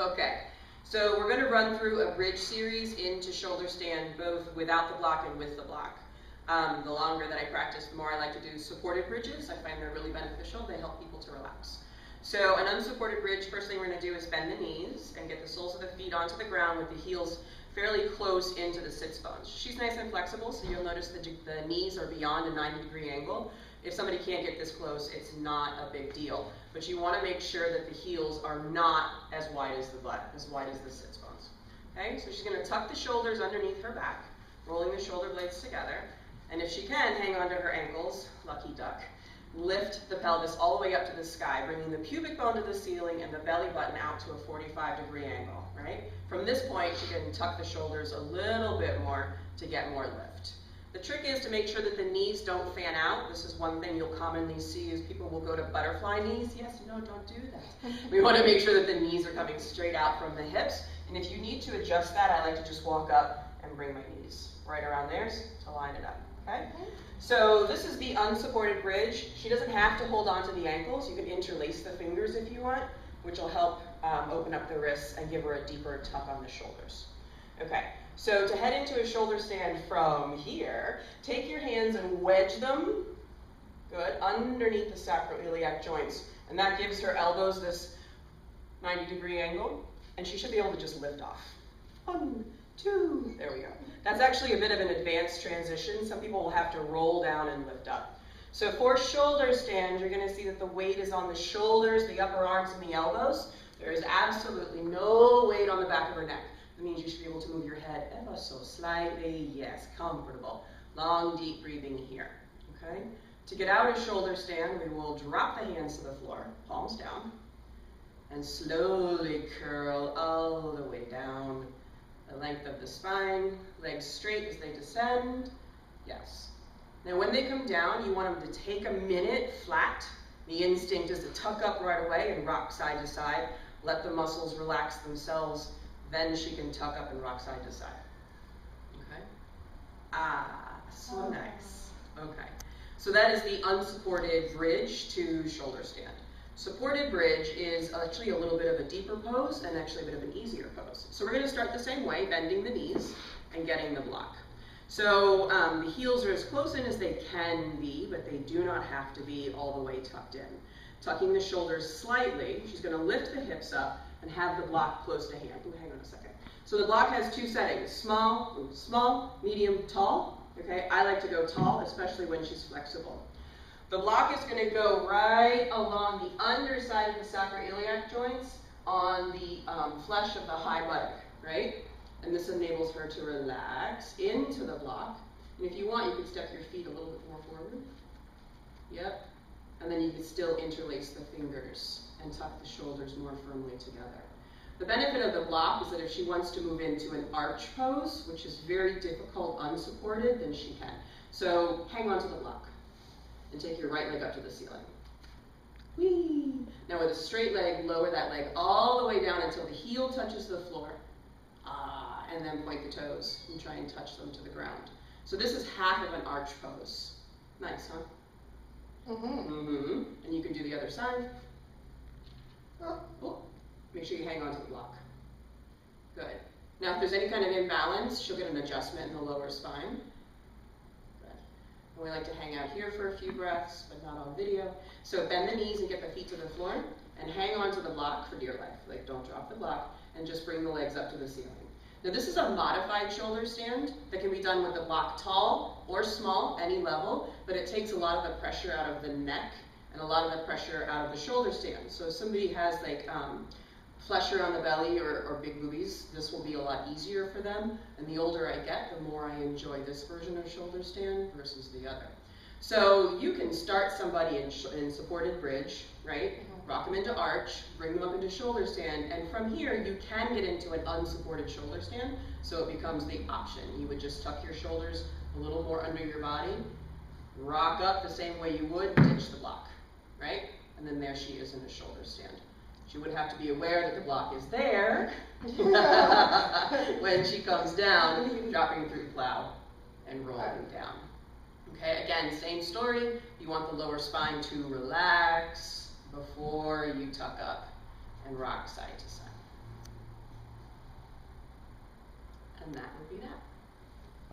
Okay, so we're going to run through a bridge series into shoulder stand, both without the block and with the block. The longer that I practice, the more I like to do supported bridges. I find they're really beneficial. They help people to relax. So an unsupported bridge, first thing we're going to do is bend the knees and get the soles of the feet onto the ground with the heels fairly close into the sits bones. She's nice and flexible, so you'll notice the knees are beyond a 90-degree angle. If somebody can't get this close, it's not a big deal. But you want to make sure that the heels are not as wide as the butt, as wide as the sits bones. Okay, so she's going to tuck the shoulders underneath her back, rolling the shoulder blades together. And if she can, hang onto her ankles, lucky duck. Lift the pelvis all the way up to the sky, bringing the pubic bone to the ceiling and the belly button out to a 45-degree angle, right? From this point, you can tuck the shoulders a little bit more to get more lift. The trick is to make sure that the knees don't fan out. This is one thing you'll commonly see is people will go to butterfly knees. Yes, no, don't do that. We want to make sure that the knees are coming straight out from the hips. And if you need to adjust that, I like to just walk up and bring my knees right around theirs to line it up, okay? So this is the unsupported bridge. She doesn't have to hold on to the ankles. You can interlace the fingers if you want, which will help open up the wrists and give her a deeper tuck on the shoulders. Okay, so to head into a shoulder stand from here, take your hands and wedge them, good, underneath the sacroiliac joints. And that gives her elbows this 90-degree angle, and she should be able to just lift off. 1, 2, there we go. That's actually a bit of an advanced transition. Some people will have to roll down and lift up. So for shoulder stand, you're going to see that the weight is on the shoulders, the upper arms, and the elbows. There is absolutely no weight on the back of her neck. That means you should be able to move your head ever so slightly. Yes, comfortable. Long, deep breathing here. Okay? To get out of shoulder stand, we will drop the hands to the floor, palms down, and slowly curl all the way down. The length of the spine, legs straight as they descend. Yes. Now when they come down, you want them to take a minute flat. The instinct is to tuck up right away and rock side to side. Let the muscles relax themselves. Then she can tuck up and rock side to side. Okay? So nice. Okay. So that is the unsupported bridge to shoulder stand. Supported bridge is actually a little bit of a deeper pose and actually a bit of an easier pose. So we're going to start the same way, bending the knees and getting the block. So the heels are as close in as they can be, but they do not have to be all the way tucked in. Tucking the shoulders slightly, she's going to lift the hips up and have the block close to hand. Ooh, hang on a second. So the block has 2 settings, small, medium, tall. Okay, I like to go tall, especially when she's flexible. The block is going to go right along the underside of the sacroiliac joints on the flesh of the high buttock, right? And this enables her to relax into the block. And if you want, you can step your feet a little bit more forward. Yep. And then you can still interlace the fingers and tuck the shoulders more firmly together. The benefit of the block is that if she wants to move into an arch pose, which is very difficult unsupported, then she can. So hang on to the block. And take your right leg up to the ceiling. Whee! Now with a straight leg, lower that leg all the way down until the heel touches the floor. And then point the toes and try and touch them to the ground. So this is half of an arch pose. Nice, huh? And you can do the other side. Oh. Make sure you hang on to the block. Good. Now if there's any kind of imbalance, she'll get an adjustment in the lower spine. We like to hang out here for a few breaths, but not on video. So bend the knees and get the feet to the floor, and hang on to the block for dear life. Like, don't drop the block, and just bring the legs up to the ceiling. Now this is a modified shoulder stand that can be done with the block tall or small, any level, but it takes a lot of the pressure out of the neck and a lot of the pressure out of the shoulder stand. So if somebody has like flesher on the belly or big boobies, this will be a lot easier for them. And the older I get, the more I enjoy this version of shoulder stand versus the other. So you can start somebody in supported bridge, right? Rock them into arch, bring them up into shoulder stand, and from here you can get into an unsupported shoulder stand, so it becomes the option. You would just tuck your shoulders a little more under your body, rock up the same way you would, ditch the block, right? And then there she is in a shoulder stand. She would have to be aware that the block is there when she comes down, dropping through plow and rolling down. Okay, again, same story. You want the lower spine to relax before you tuck up and rock side to side. And that would be that.